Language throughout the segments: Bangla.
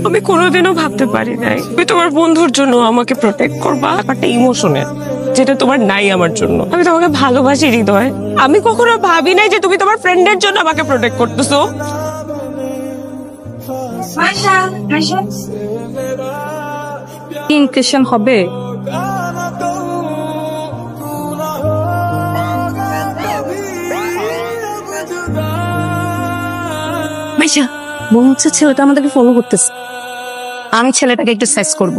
আমি কোনোদিনও ভাবতে পারি নাই তুমি তোমার বন্ধুর জন্য আমাকে প্রোটেক্ট করবা। ব্যাপারটা ইমোশনের, যেটা তোমার নাই আমার জন্য। আমি তোমাকে ভালোবাসি হৃদয়। আমি কখনো ভাবি নাই যে তুমি তোমার ফ্রেন্ডের জন্য আমাকে প্রোটেক্ট করতেছো। ইনক্রেশন হবে। মাইশা, মনে হচ্ছে ছেলেটা আমাদেরকে ফলো করতেছে। আমি ছেলেটাকে একটু সাইজ করব।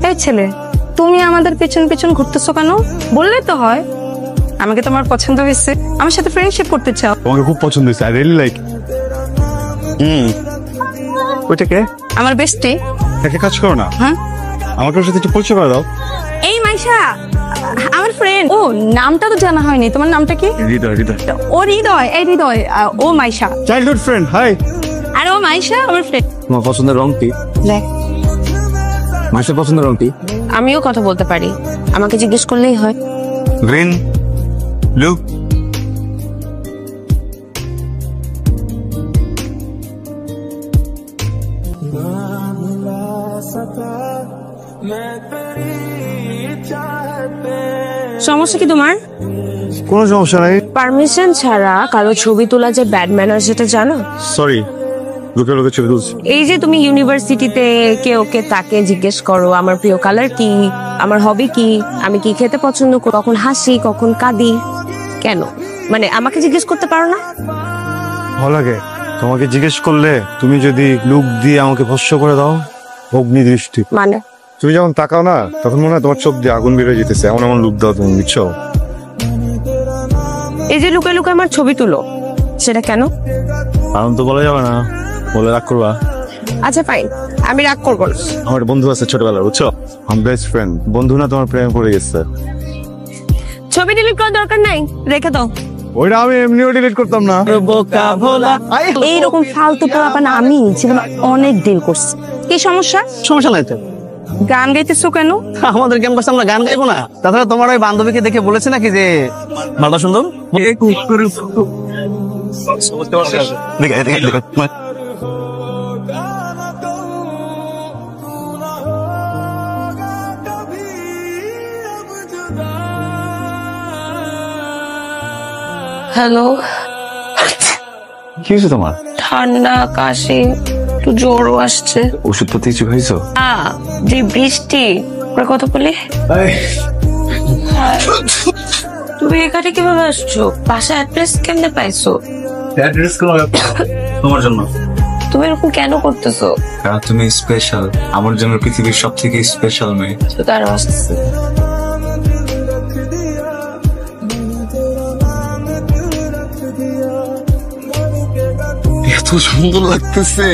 এই ছেলে, তুমি আমাদের পেছন পেছন ঘুরতেছো কেন? বললে তো হয়। আমাকে তোমার পছন্দ হয়েছে, আমার সাথে ফ্রেন্ডশিপ করতে চাও। তোমাকে খুব পছন্দ হয়েছে, আই রিয়েলি লাইক। ওইটা কে? আমার বেস্টে। একে কাজ করো না। হ্যাঁ, আমাকে ওর সাথে একটু পরিচয় করে দাও। এই মাইশা আমার ফ্রেন্ড। ও, নামটা তো জানা হয়নি। তোমার নামটা কি? হৃদয়। হৃদয়, ও হৃদয়। এই হৃদয়, ও মাইশা। Childhood friend. হাই। আর ও মাইশা আমার ফ্রেন্ড। তোমার পছন্দের রং কি? দেখ, মাইশার পছন্দের রং কি? আমিও কথা বলতে পারি, আমাকে জিজ্ঞেস করলেই হয়। Green, blue. সমস্যা কি তোমার? কোনো সমস্যা নাই। পারমিশন ছাড়া কারো ছবি তোলা যে ব্যাড ম্যানার, সেটা জানো? সরি, লোকে লোকে ছবি তুলছি। এই যে তুমি ইউনিভার্সিটিতে কে ওকে তাকে জিজ্ঞেস করো আমার প্রিয় কালার কি, আমার হবি কি, আমি কি খেতে পছন্দ করি, কখন হাসি কখন কাঁদি, কেন? মানে আমাকে জিজ্ঞেস করতে পারো না? ভালো লাগে তোমাকে জিজ্ঞেস করলে। তুমি যদি লুক দিয়ে আমাকে ভস্য করে দাও, অগ্নি দৃষ্টি। মানে তুমি যখন তাকাও না, তখন মনে হয় তোমার চোখ দিয়ে আগুন বেরোয় যেতেছে, এমন এমন লুক দাও তুমি, বুঝছো? এই যে লুকে লুকে আমার ছবি তুলো, সেটা কেন? কারণ তো বলা যাবে না, বলে রাগ করবা। আচ্ছা ফাইন, আমি রাগ করবো না। আমার বন্ধু আছে ছোটবেলার, বুঝছো? আমার বেস্ট ফ্রেন্ড। বন্ধু না, তোমার প্রেমে পড়ে গেছে। ছবি ডিলিট করার দরকার নাই, রেখে দাও। ওইটা আমি এমনিও ডিলিট করতাম না। এইরকম ফালতু পোলাপানা আমি জীবনে অনেক ডিল করছি। কি সমস্যা? সমস্যা নাই তো। গান গাইতেছো কেন? আমাদের কেমন কাছে আমরা গান গাইবো না? তাছাড়া তোমার ওই বান্ধবীকে দেখে বলেছে নাকি যে মালটা সুন্দর? হ্যালো, কি হয়েছে তোমার? ঠান্ডা কাশি, একটু জ্বরও আসছে। ওষুধপাতি কিছু খাইছো? যে বৃষ্টি, ওরা কথা বলে। তুমি এখানে কিভাবে আসছো? বাসা অ্যাড্রেস কেমনে পাইছো? অ্যাড্রেস কোন তোমার জন্য। তুমি এরকম কেন করতেছো? কারণ তুমি স্পেশাল, আমার জন্য পৃথিবীর সব থেকে স্পেশাল মেয়ে। তার আসতেছে। এত সুন্দর লাগতেছে।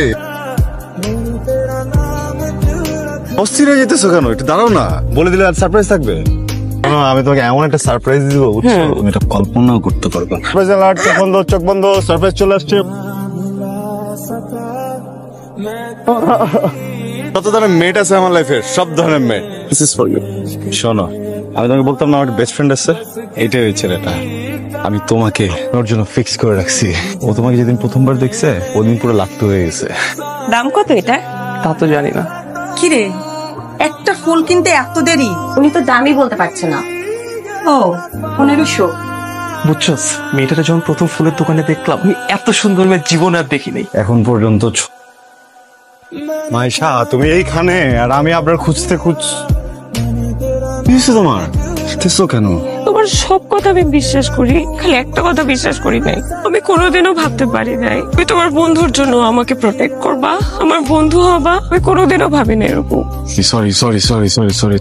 অস্থির হয়ে যেতেছো কেন? একটু দাঁড়াও না, বলে দিলে আর সারপ্রাইজ থাকবে। আমি তোমাকে এমন একটা সারপ্রাইজ দিব, বুঝছো? তুমি এটা কল্পনাও করতে পারবে না। সারপ্রাইজ অ্যালার্ট, চোখ বন্ধ, চোখ বন্ধ, সারপ্রাইজ চলে আসছে। কত ধরনের মেট আছে আমার লাইফে, সব ধরনের mate. This is for you. শোনো, আমি তোমাকে বলতাম না আমার বেস্ট ফ্রেন্ড আছে, এইটাই ওই ছেলেটা। আমি তোমাকে ওর জন্য ফিক্স করে রাখছি। ও তোমাকে যেদিন প্রথমবার দেখছে, ওদিন পুরো লাগতে হয়ে গেছে। দাম কত এটা? তা তো জানি না। কিরে, একটা ফুল কিনতে এত দেরি? উনি তো দামই বলতে পারছে না। ও, 1500। বুঝছস, মেয়েটাকে যখন প্রথম ফুলের দোকানে দেখলাম, আমি এত সুন্দর মেয়ে জীবনে আর দেখিনি। এখন পর্যন্ত মাইশা, তুমি এইখানে আর আমি আপনার খুঁজতে তোমার কেন? তোমার সব কথা আমি বিশ্বাস করি, খালি একটা কথা বিশ্বাস করি নাই। আমি কোনোদিনও ভাবতে পারি নাই তুমি তোমার বন্ধুর জন্য আমাকে প্রোটেক্ট করবা, আমার বন্ধু হবা। আমি কোনোদিনও ভাবি না এরকম। সরি।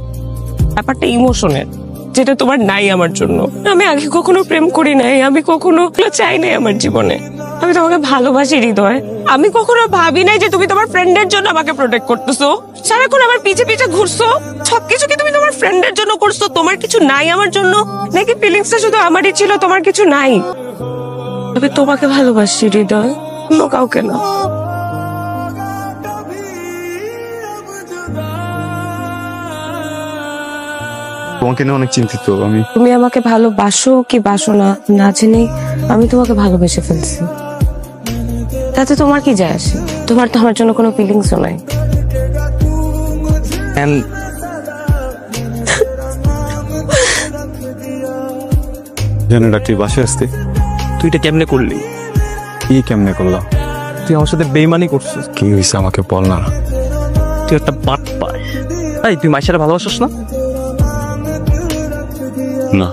ব্যাপারটা ইমোশনের, যেটা তোমার নাই আমার জন্য। আমি আগে কখনো প্রেম করি নাই, আমি কখনো চাই নাই আমার জীবনে। আমি তোমাকে ভালোবাসি হৃদয়। আমি কখনো ভাবি নাই যে তুমি তোমার ফ্রেন্ডের জন্য আমাকে প্রোটেক্ট করতেছো, সারাক্ষণ আমার পিছে পিছে ঘুরছো। সবকিছু কি তুমি তোমার ফ্রেন্ডের জন্য করছো? তোমার কিছু নাই আমার জন্য? নাকি ফিলিংসটা শুধু আমারই ছিল, তোমার কিছু নাই? আমি তোমাকে ভালোবাসি হৃদয়, অন্য কাউকে না। তোমাকে নিয়ে অনেক চিন্তিত আমি। তুমি আমাকে ভালোবাসো কি বাসো না, না জেনে আমি তোমাকে ভালোবেসে ফেলছি। তাতে তোমার কি যায় আসে? তোমার তো আমার জন্য কোনো ফিলিংসও নাই। And জানি না তুই বাসে আসতে তুই এটা কেমনে করলি? কি কেমনে করলাম? তুই আমার সাথে বেইমানি করছিস। কি হয়েছে আমাকে বল না। তুই একটা বাট পায়। এই তুই মাইশারে ভালোবাসিস না? না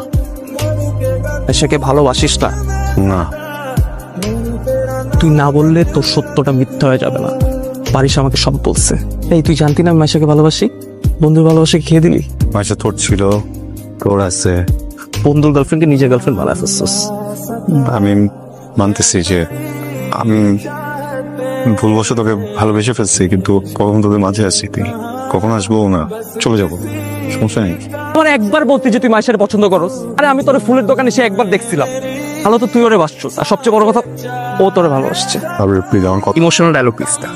মাইশাকে ভালোবাসিস না? না তুই না বললে তোর সত্যটা মিথ্যা হয়ে যাবে না। পারিস আমাকে সব বলছে। এই তুই জানতি না আমি মাইশাকে ভালোবাসি? বন্ধুর ভালোবাসা খেয়ে দিলি। মাসে তোর ছিল, তোর আছে। বন্ধুর গার্লফ্রেন্ডকে নিজের গার্লফ্রেন্ড বানায় ফেলছিস। আমি মানতেছি যে আমি ভুলবশত তোকে ভালোবেসে ফেলছি, কিন্তু কখন তোদের মাঝে আছি, তুই কখন আসবো না, চলে যাবো, সমস্যা নেই। আমার একবার বলতে যে তুই মাইশারে পছন্দ করস। আরে আমি তোর ফুলের দোকানে সে একবার দেখছিলাম। ভালো তো তুই ওরে বাসছিস, আর সবচেয়ে বড় কথা ও তোরে ভালোবাসছে। আর প্লিজ আমার কথা ইমোশনাল ডায়লগ প্লিজটা।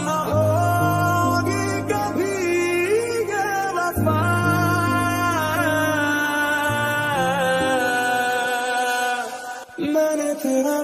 मैंने तेरा